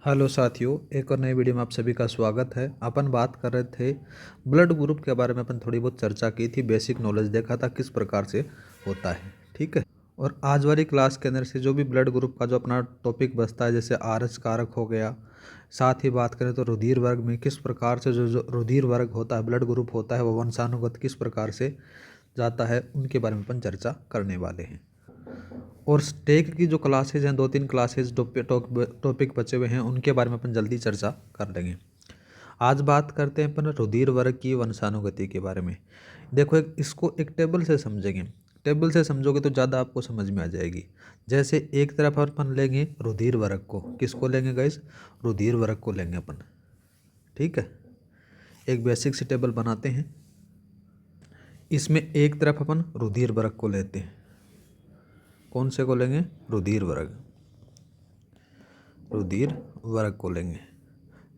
Hello साथियों, एक और नई वीडियो में आप सभी का स्वागत है। अपन बात कर रहे थे ब्लड ग्रुप के बारे में। अपन थोड़ी बहुत चर्चा की थी, बेसिक नॉलेज देखा था किस प्रकार से होता है। ठीक है। और आज वाली क्लास के अंदर से जो भी ब्लड ग्रुप का जो अपना टॉपिक बचता है, जैसे आरएच कारक हो गया, साथ ही बात करें तो रुधिर वर्ग में किस प्रकार से जो रुधिर वर्ग होता है, ब्लड ग्रुप होता है, वो वंशानुगत किस प्रकार से जाता है, उनके बारे में अपन चर्चा करने वाले हैं। और टेक की जो क्लासेज हैं, 2-3 क्लासेज टॉपिक बचे हुए हैं, उनके बारे में अपन जल्दी चर्चा कर लेंगे। आज बात करते हैं अपन रुधिर वर्ग की वंशानुगति के बारे में। देखो, इसको एक टेबल से समझेंगे। टेबल से समझोगे तो ज़्यादा आपको समझ में आ जाएगी। जैसे एक तरफ अपन लेंगे रुधिर वर्ग को, किसको लेंगे गाइस? रुधिर वर्ग को लेंगे अपन। ठीक है। एक बेसिक सी टेबल बनाते हैं। इसमें एक तरफ अपन रुधिर वर्ग को लेते हैं। कौन से को लेंगे? रुधिर वर्ग। रुधिर वर्ग को लेंगे।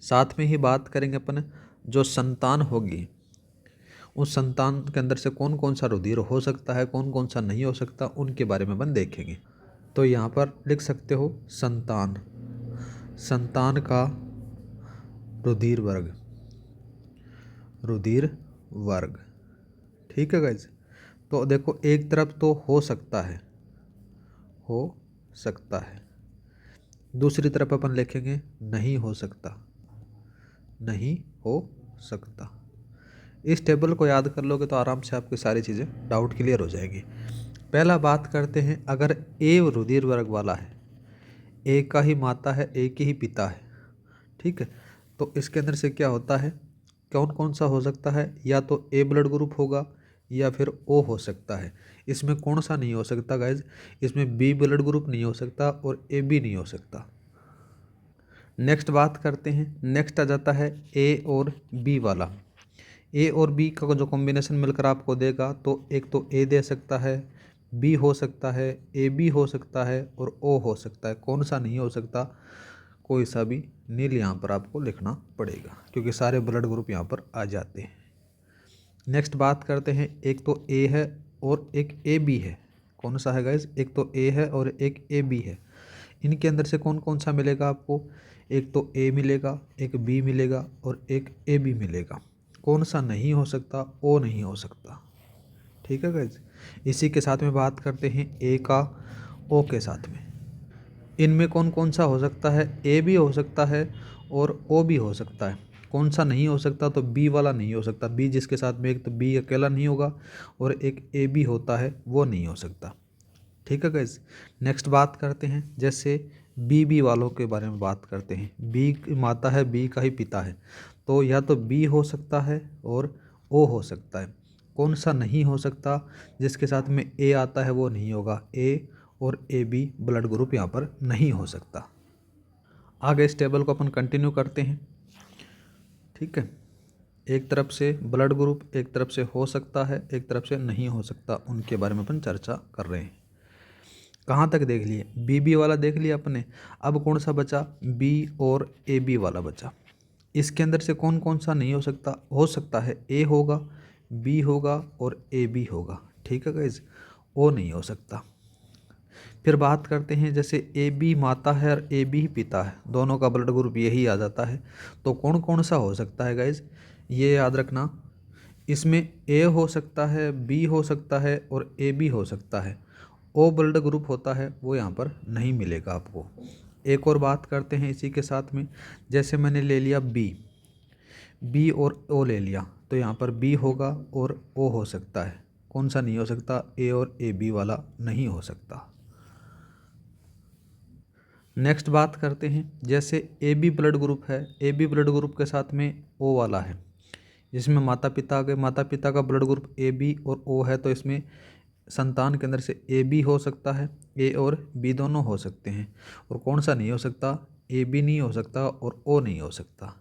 साथ में ही बात करेंगे अपन जो संतान होगी, उस संतान के अंदर से कौन कौन सा रुधिर हो सकता है, कौन कौन सा नहीं हो सकता, उनके बारे में अपन देखेंगे। तो यहाँ पर लिख सकते हो संतान, संतान का रुधिर वर्ग, रुधिर वर्ग। ठीक है गाइज। तो देखो, एक तरफ तो हो सकता है, हो सकता है। दूसरी तरफ अपन लिखेंगे नहीं हो सकता, नहीं हो सकता। इस टेबल को याद कर लोगे तो आराम से आपकी सारी चीज़ें डाउट क्लियर हो जाएगी। पहला बात करते हैं, अगर ए रुधिर वर्ग वाला है, ए का ही माता है, ए की ही पिता है। ठीक है। तो इसके अंदर से क्या होता है, कौन कौन सा हो सकता है? या तो ए ब्लड ग्रुप होगा या फिर ओ हो सकता है। इसमें कौन सा नहीं हो सकता गाइज? इसमें बी ब्लड ग्रुप नहीं हो सकता और ए बी नहीं हो सकता। नेक्स्ट बात करते हैं, नेक्स्ट आ जाता है ए और बी वाला। ए और बी का जो कॉम्बिनेशन मिलकर आपको देगा, तो एक तो ए दे सकता है, बी हो सकता है, ए बी हो सकता है और ओ हो सकता है। कौन सा नहीं हो सकता? कोई सा भी नील यहाँ पर आपको लिखना पड़ेगा, क्योंकि सारे ब्लड ग्रुप यहाँ पर आ जाते हैं। नेक्स्ट बात करते हैं, एक तो ए है और एक ए बी है। कौन सा है गाइज? एक तो ए है और एक ए बी है। इनके अंदर से कौन कौन सा मिलेगा आपको? एक तो ए मिलेगा, एक बी मिलेगा और एक ए बी मिलेगा। कौन सा नहीं हो सकता? ओ नहीं हो सकता। ठीक है गाइज। इसी के साथ में बात करते हैं ए का ओ के साथ में। इनमें कौन कौन सा हो सकता है? ए भी हो सकता है और ओ भी हो सकता है। कौन सा नहीं हो सकता? तो बी वाला नहीं हो सकता। बी जिसके साथ में, एक तो बी अकेला नहीं होगा और एक ए बी होता है, वो नहीं हो सकता। ठीक है गाइज। नेक्स्ट बात करते हैं, जैसे बी वालों के बारे में बात करते हैं। बी की माता है, बी का ही पिता है, तो या तो बी हो सकता है और ओ हो सकता है। कौन सा नहीं हो सकता? जिसके साथ में ए आता है वो नहीं होगा। ए और ए बी ब्लड ग्रुप यहाँ पर नहीं हो सकता। आगे इस टेबल को अपन कंटिन्यू करते हैं। ठीक है। एक तरफ से ब्लड ग्रुप, एक तरफ से हो सकता है, एक तरफ से नहीं हो सकता, उनके बारे में अपन चर्चा कर रहे हैं। कहाँ तक देख लिए? बी वाला देख लिया अपने। अब कौन सा बचा? बी और ए बी वाला बचा। इसके अंदर से कौन कौन सा नहीं हो सकता? हो सकता है ए होगा, बी होगा और ए बी होगा। ठीक है गाइज। ओ नहीं हो सकता। फिर बात करते हैं, जैसे ए बी माता है और ए बी पिता है, दोनों का ब्लड ग्रुप यही आ जाता है। तो कौन कौन सा हो सकता है गाइज? ये याद रखना, इसमें ए हो सकता है, बी हो सकता है और ए बी हो सकता है। ओ ब्लड ग्रुप होता है वो यहाँ पर नहीं मिलेगा आपको। एक और बात करते हैं इसी के साथ में, जैसे मैंने ले लिया बी और ओ ले लिया, तो यहाँ पर बी होगा और ओ हो सकता है। कौन सा नहीं हो सकता? ए और ए बी वाला नहीं हो सकता। नेक्स्ट बात करते हैं, जैसे ए बी ब्लड ग्रुप है, ए बी ब्लड ग्रुप के साथ में ओ वाला है, जिसमें माता पिता आ गए। माता पिता का ब्लड ग्रुप ए बी और ओ है, तो इसमें संतान के अंदर से ए बी हो सकता है, ए और बी दोनों हो सकते हैं। और कौन सा नहीं हो सकता? ए बी नहीं हो सकता और ओ नहीं हो सकता।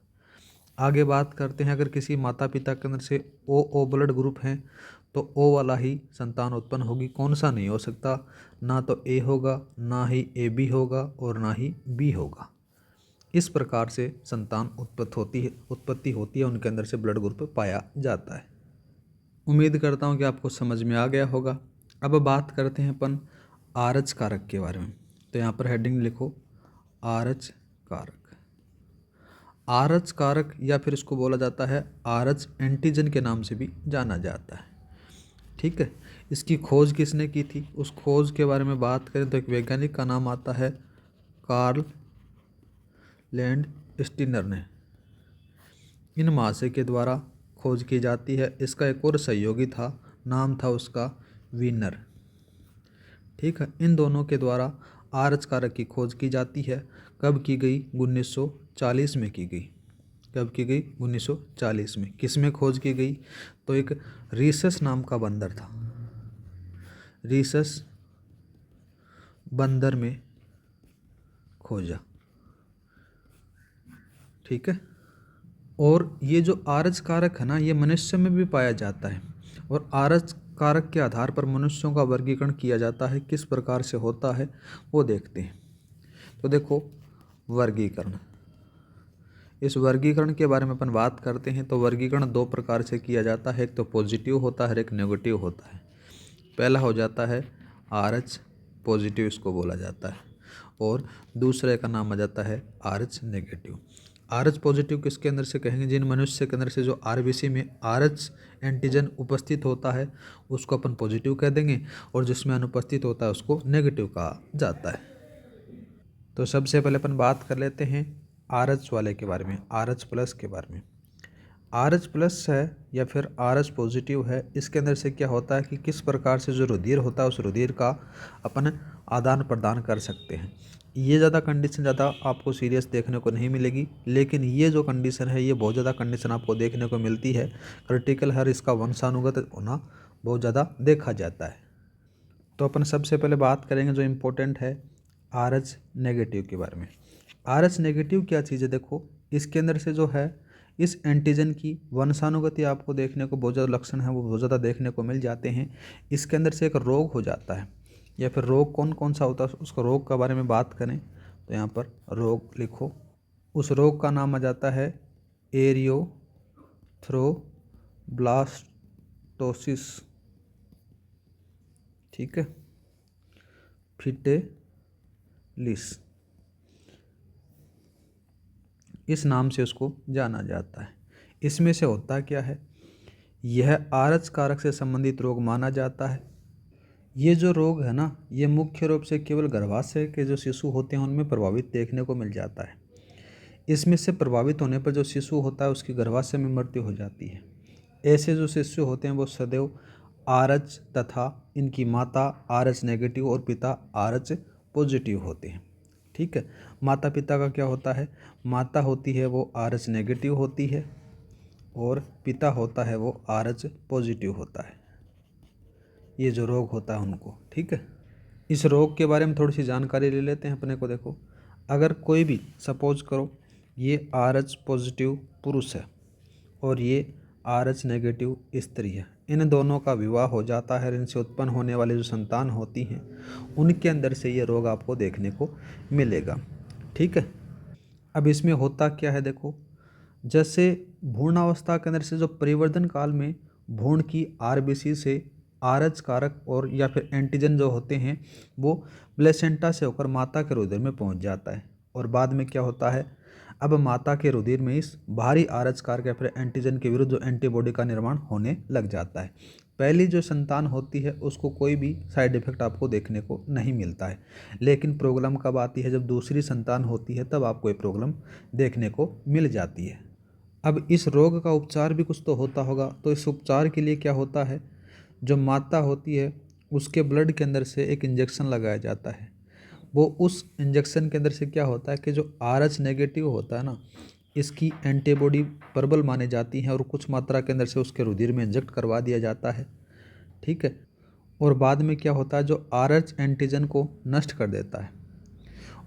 आगे बात करते हैं, अगर किसी माता पिता के अंदर से ओ ब्लड ग्रुप हैं, तो ओ वाला ही संतान उत्पन्न होगी। कौन सा नहीं हो सकता? ना तो ए होगा, ना ही ए बी होगा और ना ही बी होगा। इस प्रकार से संतान उत्पत्ति होती है, उनके अंदर से ब्लड ग्रुप पाया जाता है। उम्मीद करता हूँ कि आपको समझ में आ गया होगा। अब बात करते हैं अपन आरएच कारक के बारे में। तो यहाँ पर हेडिंग लिखो, आरएच कारक। आरएच कारक या फिर इसको बोला जाता है आरएच एंटीजन के नाम से भी जाना जाता है। ठीक है, इसकी खोज किसने की थी, उस खोज के बारे में बात करें तो एक वैज्ञानिक का नाम आता है कार्ल लैंड स्टीनर ने। इन महाशय के द्वारा खोज की जाती है। इसका एक और सहयोगी था, नाम था उसका वीनर। ठीक है, इन दोनों के द्वारा आरएच कारक की खोज की जाती है। कब की गई? 1940 में की गई। कब की गई? 1940 में। किस में खोज की गई? तो एक रीसस नाम का बंदर था, रीसस बंदर में खोजा। ठीक है, और ये जो आरएच कारक है ना, ये मनुष्य में भी पाया जाता है और आरएच कारक के आधार पर मनुष्यों का वर्गीकरण किया जाता है। किस प्रकार से होता है वो देखते हैं। तो देखो, वर्गीकरण, इस वर्गीकरण के बारे में अपन बात करते हैं तो वर्गीकरण दो प्रकार से किया जाता है, एक तो पॉजिटिव होता है, एक नेगेटिव होता है। पहला हो जाता है आरएच पॉजिटिव, इसको बोला जाता है, और दूसरे का नाम आ जाता है आरएच नेगेटिव। आरएच पॉजिटिव किसके अंदर से कहेंगे? जिन मनुष्य के अंदर से जो आरबीसी में आरएच एंटीजन उपस्थित होता है उसको अपन पॉजिटिव कह देंगे, और जिसमें अनुपस्थित होता है उसको नेगेटिव कहा जाता है। तो सबसे पहले अपन बात कर लेते हैं आरएच वाले के बारे में, आरएच प्लस के बारे में। आरएच प्लस है या फिर आरएच पॉजिटिव है, इसके अंदर से क्या होता है कि किस प्रकार से जो रुधिर होता है उस रुधिर का अपन आदान प्रदान कर सकते हैं। ये ज़्यादा कंडीशन ज़्यादा आपको सीरियस देखने को नहीं मिलेगी, लेकिन ये जो कंडीशन है ये बहुत ज़्यादा कंडीशन आपको देखने को मिलती है। क्रिटिकल है, इसका वंशानुगत होना बहुत ज़्यादा देखा जाता है। तो अपन सबसे पहले बात करेंगे जो इम्पोर्टेंट है आरएच नेगेटिव के बारे में। आरएच नेगेटिव क्या चीज़ है? देखो, इसके अंदर से जो है इस एंटीजन की वंशानुगति आपको देखने को बहुत ज़्यादा लक्षण है वो बहुत ज़्यादा देखने को मिल जाते हैं। इसके अंदर से एक रोग हो जाता है, या फिर रोग कौन कौन सा होता है उसका रोग के बारे में बात करें तो यहाँ पर रोग लिखो। उस रोग का नाम आ जाता है एरियोथ्रोब्लास्टोसिस। ठीक है, फिटेलिस, इस नाम से उसको जाना जाता है। इसमें से होता क्या है? यह आरएच कारक से संबंधित रोग माना जाता है। ये जो रोग है ना, ये मुख्य रूप से केवल गर्भाशय के जो शिशु होते हैं उनमें प्रभावित देखने को मिल जाता है। इसमें से प्रभावित होने पर जो शिशु होता है उसकी गर्भाशय में मृत्यु हो जाती है। ऐसे जो शिशु होते हैं वो सदैव आरएच तथा इनकी माता आरएच नेगेटिव और पिता आरएच पॉजिटिव होते हैं। ठीक है, माता पिता का क्या होता है? माता होती है वो आरएच नेगेटिव होती है और पिता होता है वो आरएच पॉजिटिव होता है। ये जो रोग होता है उनको। ठीक है, इस रोग के बारे में थोड़ी सी जानकारी ले लेते हैं अपने को। देखो, अगर कोई भी सपोज करो ये आरएच पॉजिटिव पुरुष है और ये आरएच नेगेटिव स्त्री है, इन दोनों का विवाह हो जाता है, इनसे उत्पन्न होने वाली जो संतान होती हैं उनके अंदर से ये रोग आपको देखने को मिलेगा। ठीक है, अब इसमें होता क्या है? देखो, जैसे भ्रूणावस्था के अंदर से जो परिवर्तन काल में भ्रूण की आरबीसी से आरएच कारक और या फिर एंटीजन जो होते हैं वो प्लेसेंटा से होकर माता के रुधिर में पहुंच जाता है, और बाद में क्या होता है? अब माता के रुधिर में इस भारी आरएच कारक या फिर एंटीजन के विरुद्ध जो एंटीबॉडी का निर्माण होने लग जाता है। पहली जो संतान होती है उसको कोई भी साइड इफेक्ट आपको देखने को नहीं मिलता है, लेकिन प्रॉब्लम कब आती है? जब दूसरी संतान होती है तब आपको ये प्रॉब्लम देखने को मिल जाती है। अब इस रोग का उपचार भी कुछ तो होता होगा, तो इस उपचार के लिए क्या होता है? जो माता होती है उसके ब्लड के अंदर से एक इंजेक्शन लगाया जाता है। वो उस इंजेक्शन के अंदर से क्या होता है कि जो आरएच नेगेटिव होता है ना, इसकी एंटीबॉडी प्रबल मानी जाती हैं और कुछ मात्रा के अंदर से उसके रुधिर में इंजेक्ट करवा दिया जाता है। ठीक है, और बाद में क्या होता है? जो आरएच एंटीजन को नष्ट कर देता है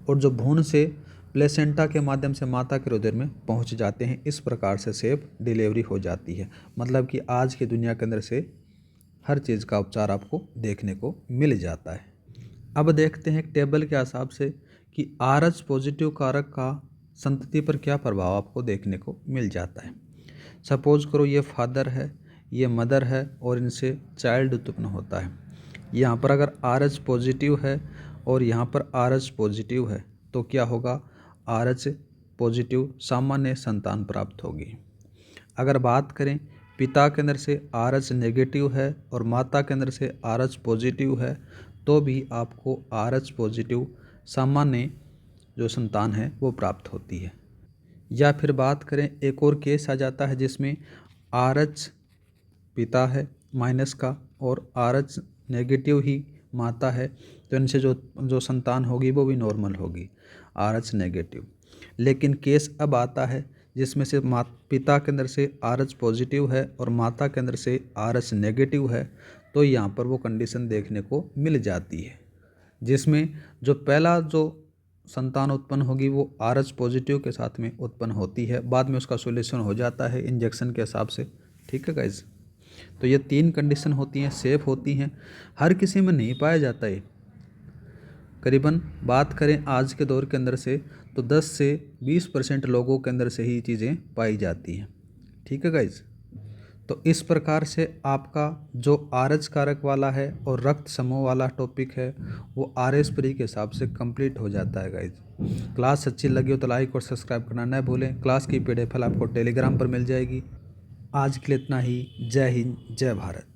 और जो भ्रूण से प्लेसेंटा के माध्यम से माता के रुधिर में पहुंच जाते हैं। इस प्रकार से सेफ डिलीवरी हो जाती है। मतलब कि आज की दुनिया के अंदर से हर चीज़ का उपचार आपको देखने को मिल जाता है। अब देखते हैं एक टेबल के हिसाब से कि आरएच पॉजिटिव कारक का संतति पर क्या प्रभाव आपको देखने को मिल जाता है। सपोज करो ये फादर है, ये मदर है और इनसे चाइल्ड उत्पन्न होता है। यहाँ पर अगर आरएच पॉजिटिव है और यहाँ पर आरएच पॉजिटिव है तो क्या होगा? आरएच पॉजिटिव सामान्य संतान प्राप्त होगी। अगर बात करें पिता के अंदर से RH नेगेटिव है और माता के अंदर से RH पॉजिटिव है तो भी आपको RH पॉजिटिव सामान्य जो संतान है वो प्राप्त होती है। या फिर बात करें एक और केस आ जाता है जिसमें RH पिता है माइनस का और RH नेगेटिव ही माता है, तो इनसे जो संतान होगी वो भी नॉर्मल होगी, RH नेगेटिव। लेकिन केस अब आता है जिसमें से पिता के अंदर से RH पॉजिटिव है और माता के अंदर से RH नेगेटिव है, तो यहाँ पर वो कंडीशन देखने को मिल जाती है जिसमें जो पहला जो संतान उत्पन्न होगी वो RH पॉजिटिव के साथ में उत्पन्न होती है, बाद में उसका सॉल्यूशन हो जाता है इंजेक्शन के हिसाब से। ठीक है गाइज, तो ये 3 कंडीशन होती हैं, सेफ होती हैं, हर किसी में नहीं पाया जाता है। करीबन बात करें आज के दौर के अंदर से तो 10 से 20% लोगों के अंदर से ही चीज़ें पाई जाती हैं। ठीक है गाइज, तो इस प्रकार से आपका जो RH कारक वाला है और रक्त समूह वाला टॉपिक है वो RS प्री के हिसाब से कंप्लीट हो जाता है गाइज। क्लास अच्छी लगी हो तो लाइक और सब्सक्राइब करना न भूलें। क्लास की PDF आपको टेलीग्राम पर मिल जाएगी। आज के लिए इतना ही। जय हिंद, जय भारत।